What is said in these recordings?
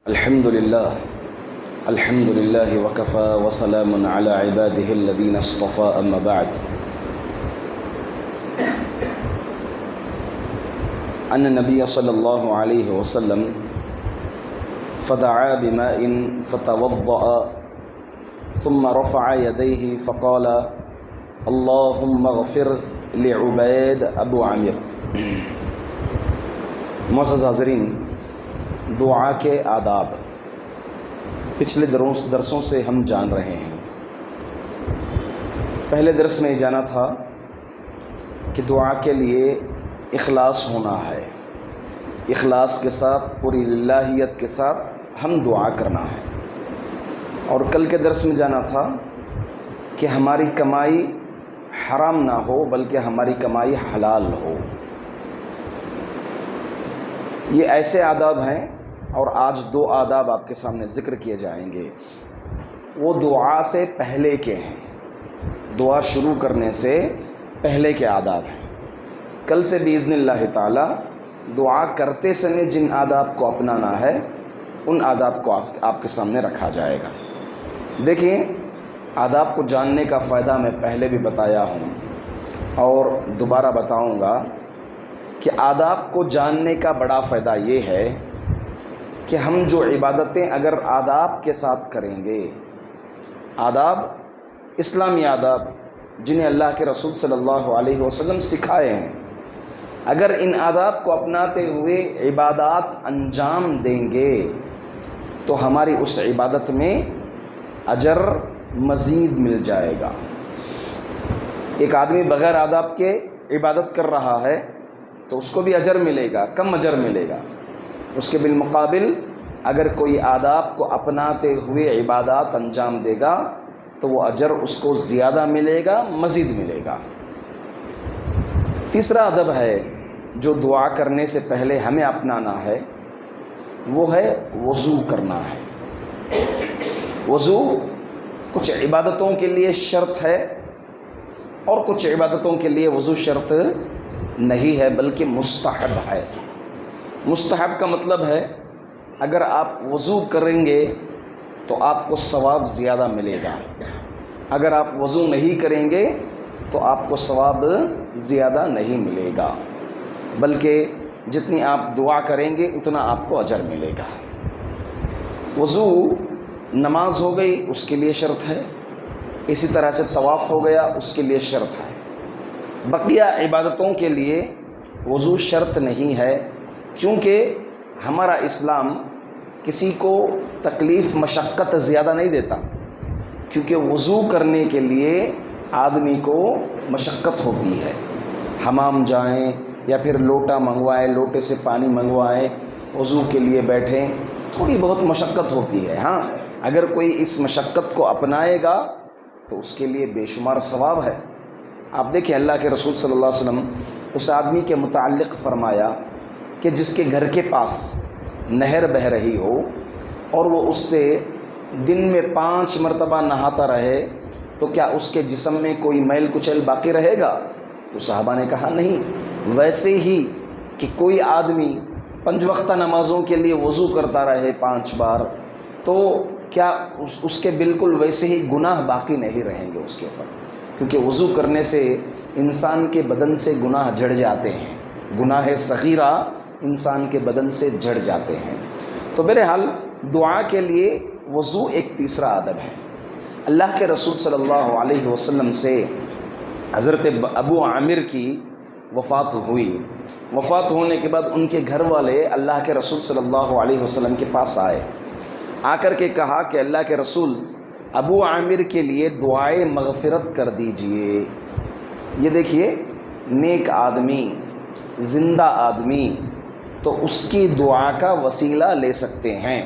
الحمد لله وكفى وسلام على عباده الذين اصطفى أما بعد أن النبي صلى الله عليه وسلم فدعا بماء فتوضأ ثم رفع يديه فقال اللهم اغفر لعبید ابو عامر۔ معزز حاضرین، دعا کے آداب پچھلے درسوں سے ہم جان رہے ہیں۔ پہلے درس میں یہ جانا تھا کہ دعا کے لیے اخلاص ہونا ہے، اخلاص کے ساتھ پوری للہیت کے ساتھ ہم دعا کرنا ہے۔ اور کل کے درس میں جانا تھا کہ ہماری کمائی حرام نہ ہو بلکہ ہماری کمائی حلال ہو۔ یہ ایسے آداب ہیں، اور آج دو آداب آپ کے سامنے ذکر کیے جائیں گے، وہ دعا سے پہلے کے ہیں، دعا شروع کرنے سے پہلے کے آداب ہیں۔ کل سے باذن اللہ تعالی دعا کرتے سمے جن آداب کو اپنانا ہے ان آداب کو آپ کے سامنے رکھا جائے گا۔ دیکھیں، آداب کو جاننے کا فائدہ میں پہلے بھی بتایا ہوں اور دوبارہ بتاؤں گا کہ آداب کو جاننے کا بڑا فائدہ یہ ہے کہ ہم جو عبادتیں اگر آداب کے ساتھ کریں گے، آداب اسلامی آداب جنہیں اللہ کے رسول صلی اللہ علیہ وسلم سکھائے ہیں، اگر ان آداب کو اپناتے ہوئے عبادات انجام دیں گے تو ہماری اس عبادت میں اجر مزید مل جائے گا۔ ایک آدمی بغیر آداب کے عبادت کر رہا ہے تو اس کو بھی اجر ملے گا، کم اجر ملے گا۔ اس کے بالمقابل اگر کوئی آداب کو اپناتے ہوئے عبادات انجام دے گا تو وہ اجر اس کو زیادہ ملے گا، مزید ملے گا۔ تیسرا ادب ہے جو دعا کرنے سے پہلے ہمیں اپنانا ہے، وہ ہے وضو کرنا ہے۔ وضو کچھ عبادتوں کے لیے شرط ہے اور کچھ عبادتوں کے لیے وضو شرط نہیں ہے بلکہ مستحب ہے۔ مستحب کا مطلب ہے اگر آپ وضو کریں گے تو آپ کو ثواب زیادہ ملے گا، اگر آپ وضو نہیں کریں گے تو آپ کو ثواب زیادہ نہیں ملے گا، بلکہ جتنی آپ دعا کریں گے اتنا آپ کو اجر ملے گا۔ وضو نماز ہو گئی اس کے لیے شرط ہے، اسی طرح سے طواف ہو گیا اس کے لیے شرط ہے۔ بقیہ عبادتوں کے لیے وضو شرط نہیں ہے، کیونکہ ہمارا اسلام کسی کو تکلیف مشقت زیادہ نہیں دیتا، کیونکہ وضو کرنے کے لیے آدمی کو مشقت ہوتی ہے۔ حمام جائیں یا پھر لوٹا منگوائیں، لوٹے سے پانی منگوائیں، وضو کے لیے بیٹھیں، تھوڑی بہت مشقت ہوتی ہے۔ ہاں، اگر کوئی اس مشقت کو اپنائے گا تو اس کے لیے بے شمار ثواب ہے۔ آپ دیکھیں، اللہ کے رسول صلی اللہ علیہ وسلم اس آدمی کے متعلق فرمایا کہ جس کے گھر کے پاس نہر بہہ رہی ہو اور وہ اس سے دن میں 5 مرتبہ نہاتا رہے تو کیا اس کے جسم میں کوئی میل کچیل باقی رہے گا؟ تو صحابہ نے کہا نہیں۔ ویسے ہی کہ کوئی آدمی 5 وقتہ نمازوں کے لیے وضو کرتا رہے 5 بار تو کیا اس کے بالکل ویسے ہی گناہ باقی نہیں رہیں گے اس کے اوپر، کیونکہ وضو کرنے سے انسان کے بدن سے گناہ جھڑ جاتے ہیں، گناہ صغیرہ انسان کے بدن سے جھڑ جاتے ہیں۔ تو بہرحال دعا کے لیے وضو ایک تیسرا ادب ہے۔ اللہ کے رسول صلی اللہ علیہ وسلم سے حضرت ابو عامر کی وفات ہوئی۔ وفات ہونے کے بعد ان کے گھر والے اللہ کے رسول صلی اللہ علیہ وسلم کے پاس آئے، آ کر کے کہا کہ اللہ کے رسول ابو عامر کے لیے دعائے مغفرت کر دیجئے۔ یہ دیکھیے، نیک آدمی، زندہ آدمی تو اس کی دعا کا وسیلہ لے سکتے ہیں،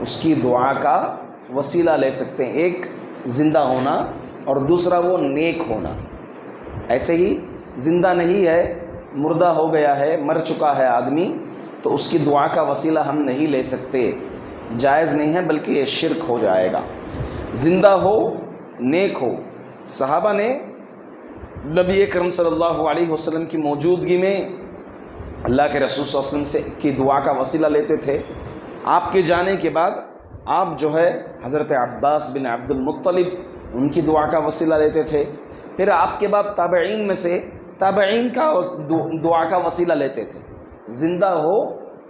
اس کی دعا کا وسیلہ لے سکتے ہیں، ایک زندہ ہونا اور دوسرا وہ نیک ہونا۔ ایسے ہی زندہ نہیں ہے، مردہ ہو گیا ہے، مر چکا ہے آدمی، تو اس کی دعا کا وسیلہ ہم نہیں لے سکتے، جائز نہیں ہے، بلکہ یہ شرک ہو جائے گا۔ زندہ ہو، نیک ہو۔ صحابہ نے نبی اکرم صلی اللہ علیہ وسلم کی موجودگی میں اللہ کے رسول صلی اللہ علیہ وسلم سے کی دعا کا وسیلہ لیتے تھے۔ آپ کے جانے کے بعد آپ جو ہے حضرت عباس بن عبد المطلب ان کی دعا کا وسیلہ لیتے تھے، پھر آپ کے بعد تابعین میں سے تابعین کا دعا کا وسیلہ لیتے تھے، زندہ ہو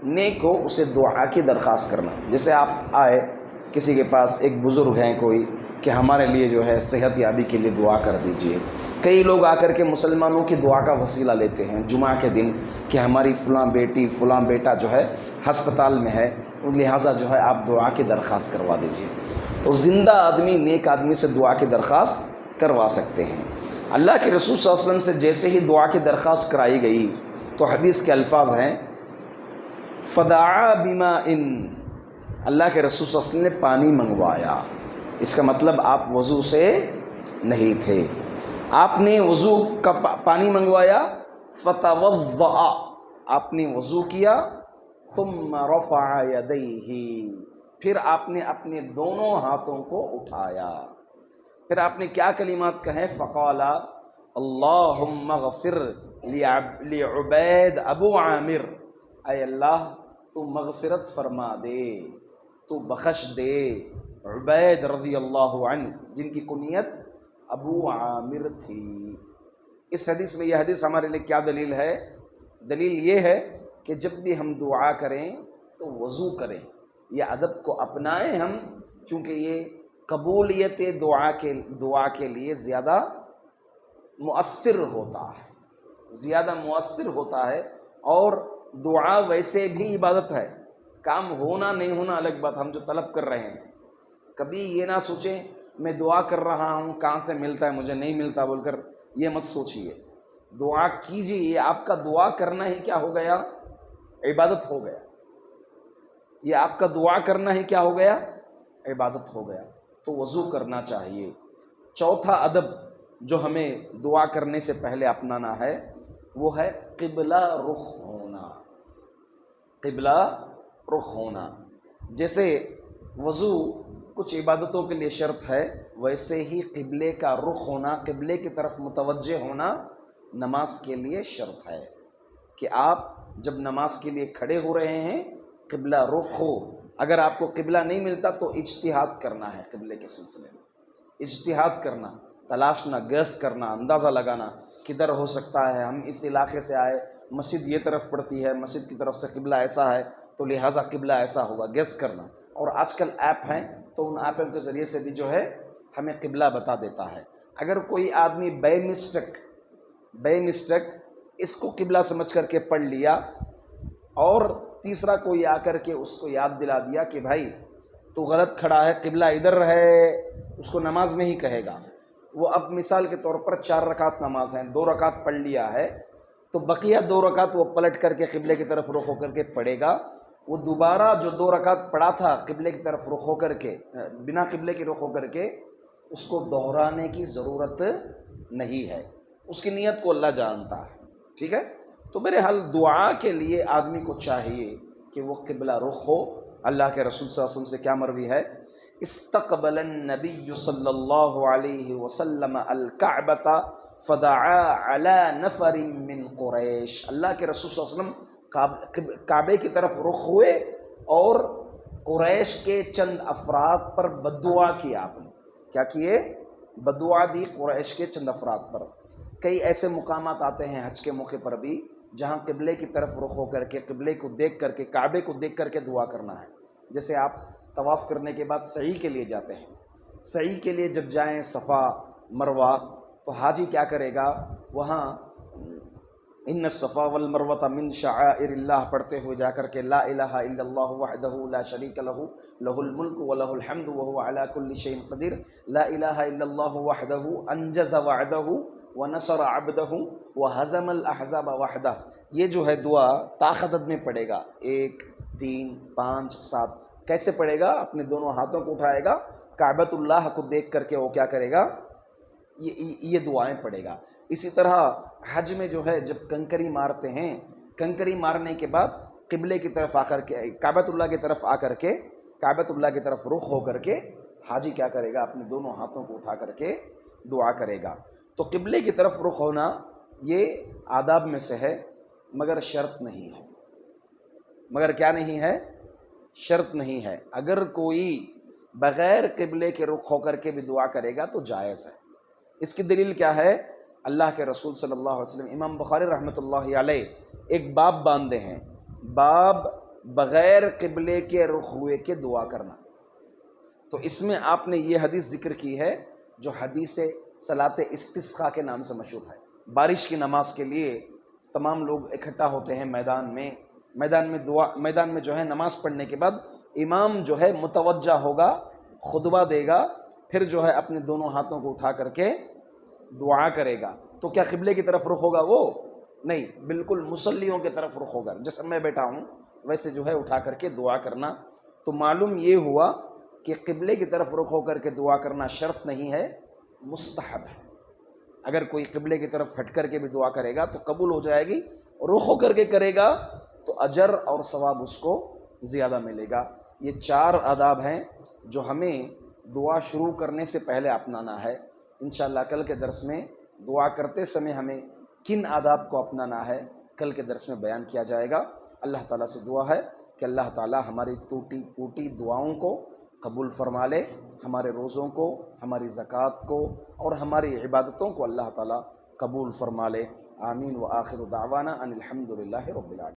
نیک ہو اسے دعا کی درخواست کرنا۔ جیسے آپ آئے کسی کے پاس، ایک بزرگ ہیں کوئی کہ ہمارے لیے جو ہے صحت یابی کے لیے دعا کر دیجئے۔ کئی لوگ آ کر کے مسلمانوں کی دعا کا وسیلہ لیتے ہیں جمعہ کے دن کہ ہماری فلاں بیٹی فلاں بیٹا جو ہے ہسپتال میں ہے، لہٰذا جو ہے آپ دعا کی درخواست کروا دیجئے۔ تو زندہ آدمی نیک آدمی سے دعا کی درخواست کروا سکتے ہیں۔ اللہ کے رسول صلی اللہ علیہ وسلم سے جیسے ہی دعا کی درخواست کرائی گئی تو حدیث کے الفاظ ہیں فدعا بماء، اللہ کے رسول صلی اللہ علیہ وسلم نے پانی منگوایا۔ اس کا مطلب آپ وضو سے نہیں تھے، آپ نے وضو کا پانی منگوایا، فتوضأ، آپ نے وضو کیا، ثم رفع یدیہ، پھر آپ نے اپنے دونوں ہاتھوں کو اٹھایا، پھر آپ نے کیا کلمات کہے، فقال اللہم اغفر لعبید ابو عامر، اے اللہ تو مغفرت فرما دے، تو بخش دے عبید رضی اللہ عنہ جن کی کنیت ابو عامر تھی۔ اس حدیث میں، یہ حدیث ہمارے لیے کیا دلیل ہے؟ دلیل یہ ہے کہ جب بھی ہم دعا کریں تو وضو کریں، یہ ادب کو اپنائیں ہم، کیونکہ یہ قبولیت دعا کے لیے زیادہ مؤثر ہوتا ہے، زیادہ مؤثر ہوتا ہے۔ اور دعا ویسے بھی عبادت ہے، کام ہونا نہیں ہونا الگ بات، ہم جو طلب کر رہے ہیں کبھی یہ نہ سوچیں میں دعا کر رہا ہوں کہاں سے ملتا ہے مجھے نہیں ملتا بول کر یہ مت سوچیے، دعا کیجیے۔ یہ آپ کا دعا کرنا ہی کیا ہو گیا؟ عبادت ہو گیا۔ یہ آپ کا دعا کرنا ہی کیا ہو گیا؟ عبادت ہو گیا۔ تو وضو کرنا چاہیے۔ چوتھا ادب جو ہمیں دعا کرنے سے پہلے اپنانا ہے وہ ہے قبلہ رخ ہونا۔ قبلہ رخ ہونا، جیسے وضو کچھ عبادتوں کے لیے شرط ہے، ویسے ہی قبلے کا رخ ہونا، قبلے کی طرف متوجہ ہونا نماز کے لیے شرط ہے کہ آپ جب نماز کے لیے کھڑے ہو رہے ہیں قبلہ رخ ہو۔ اگر آپ کو قبلہ نہیں ملتا تو اجتہاد کرنا ہے، قبلے کے سلسلے میں اجتہاد کرنا، تلاشنا، گیس کرنا، اندازہ لگانا کدھر ہو سکتا ہے، ہم اس علاقے سے آئے، مسجد یہ طرف پڑتی ہے، مسجد کی طرف سے قبلہ ایسا ہے تو لہٰذا قبلہ ایسا ہوگا، گیس کرنا۔ اور آج کل ایپ ہیں تو ان ایپوں کے ذریعے سے بھی جو ہے ہمیں قبلہ بتا دیتا ہے۔ اگر کوئی آدمی بے مسٹیک اس کو قبلہ سمجھ کر کے پڑھ لیا اور تیسرا کوئی آ کر کے اس کو یاد دلا دیا کہ بھائی تو غلط کھڑا ہے، قبلہ ادھر ہے، اس کو نماز میں ہی کہے گا۔ وہ اب مثال کے طور پر 4 رکعت نماز ہیں، 2 رکعت پڑھ لیا ہے تو بقیہ 2 رکعت وہ پلٹ کر کے قبلے کی طرف رخ ہو کر کے پڑھے گا۔ وہ دوبارہ جو 2 رکعت پڑھا تھا قبلے کی طرف رخ ہو کر کے، بنا قبلے کی رخ ہو کر کے، اس کو دہرانے کی ضرورت نہیں ہے، اس کی نیت کو اللہ جانتا ہے، ٹھیک ہے۔ تو بہرحال دعا کے لیے آدمی کو چاہیے کہ وہ قبلہ رخ ہو۔ اللہ کے رسول صلی اللہ علیہ وسلم سے کیا مروی ہے؟ استقبل النبی صلی اللہ علیہ وسلم الکعبۃ فدعا علی نفر من قریش، اللہ کے رسول صلی اللہ علیہ وسلم کعبے کی طرف رخ ہوئے اور قریش کے چند افراد پر بددعا کی۔ آپ نے کیا کیے؟ بددعا دی قریش کے چند افراد پر۔ کئی ایسے مقامات آتے ہیں حج کے موقع پر بھی جہاں قبلے کی طرف رخ ہو کر کے، قبلے کو دیکھ کر کے، کعبے کو دیکھ کر کے دعا کرنا ہے۔ جیسے آپ طواف کرنے کے بعد سعی کے لیے جاتے ہیں، سعی کے لیے جب جائیں صفا مروہ تو حاجی کیا کرے گا؟ وہاں ان الصفا والمروۃ من شعائر اللہ پڑھتے ہوئے جا کر کے لا الہ الا اللہ وحدہ لا شریک لہ لہ الملک ولہ الحمد وہو علی کل شیء قدیر، لا الہ الا اللہ وحدہ انجز وعدہ ونصر عبدہ وہزم الاحزاب وحدہ۔ یہ جو ہے دعا طاقت میں پڑھے گا، 1 3 5 7 کیسے پڑھے گا؟ اپنے دونوں ہاتھوں کو اٹھائے گا، کعبۃ اللہ کو دیکھ کر کے وہ کیا کرے گا؟ یہ دعائیں پڑھے گا۔ اسی طرح حج میں جو ہے جب کنکری مارتے ہیں، کنکری مارنے کے بعد قبلے کی طرف آ کر کے، کعبۃ اللہ کی طرف آ کر کے، کعبۃ اللہ کی طرف رخ ہو کر کے حاجی کیا کرے گا؟ اپنے دونوں ہاتھوں کو اٹھا کر کے دعا کرے گا۔ تو قبلے کی طرف رخ ہونا یہ آداب میں سے ہے، مگر شرط نہیں ہے۔ مگر کیا نہیں ہے؟ شرط نہیں ہے، اگر کوئی بغیر قبلے کے رخ ہو کر کے بھی دعا کرے گا تو جائز ہے۔ اس کی دلیل کیا ہے؟ اللہ کے رسول صلی اللہ علیہ وسلم، امام بخاری رحمۃ اللہ علیہ ایک باب باندھے ہیں، باب بغیر قبلے کے رخ ہوئے کے دعا کرنا۔ تو اس میں آپ نے یہ حدیث ذکر کی ہے جو حدیث صلاۃ استسقاء کے نام سے مشہور ہے۔ بارش کی نماز کے لیے تمام لوگ اکٹھا ہوتے ہیں میدان میں جو ہے نماز پڑھنے کے بعد امام جو ہے متوجہ ہوگا، خطبہ دے گا، پھر جو ہے اپنے دونوں ہاتھوں کو اٹھا کر کے دعا کرے گا۔ تو کیا قبلے کی طرف رخ ہوگا؟ وہ نہیں، بالکل مصلیوں کی طرف رخ ہوگا، جیسے میں بیٹھا ہوں ویسے جو ہے اٹھا کر کے دعا کرنا۔ تو معلوم یہ ہوا کہ قبلے کی طرف رخ ہو کر کے دعا کرنا شرط نہیں ہے، مستحب ہے۔ اگر کوئی قبلے کی طرف ہٹ کر کے بھی دعا کرے گا تو قبول ہو جائے گی، رخ ہو کر کے کرے گا تو اجر اور ثواب اس کو زیادہ ملے گا۔ یہ 4 آداب ہیں جو ہمیں دعا شروع کرنے سے پہلے اپنانا ہے۔ انشاءاللہ کل کے درس میں دعا کرتے سمے ہمیں کن آداب کو اپنانا ہے کل کے درس میں بیان کیا جائے گا۔ اللہ تعالیٰ سے دعا ہے کہ اللہ تعالیٰ ہماری ٹوٹی پھوٹی دعاؤں کو قبول فرما لے، ہمارے روزوں کو، ہماری زکوٰۃ کو اور ہماری عبادتوں کو اللہ تعالیٰ قبول فرما لے۔ آمین۔ وآخر دعوانا ان الحمد للہ رب العالمین۔